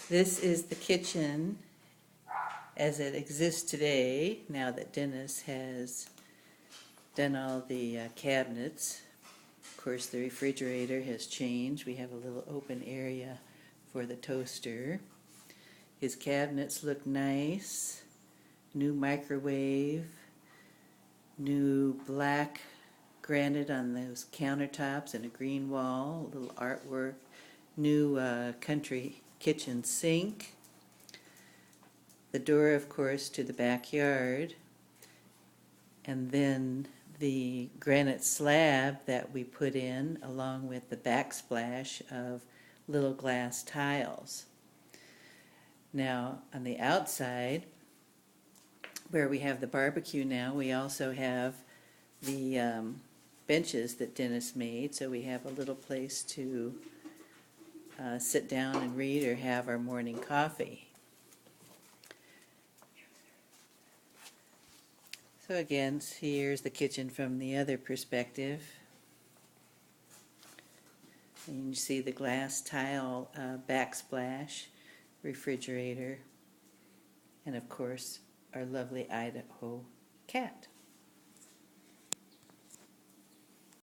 This is the kitchen as it exists today, now that Dennis has done all the cabinets. Of course, the refrigerator has changed. We have a little open area for the toaster. His cabinets look nice. New microwave, new black granite on those countertops and a green wall, a little artwork, new country kitchen sink, the door, of course, to the backyard, and then the granite slab that we put in along with the backsplash of little glass tiles. Now, on the outside, where we have the barbecue now, we also have the benches that Dennis made, so we have a little place to sit down and read or have our morning coffee. So again, here's the kitchen from the other perspective. And you see the glass tile backsplash, refrigerator, and of course our lovely Idaho cat.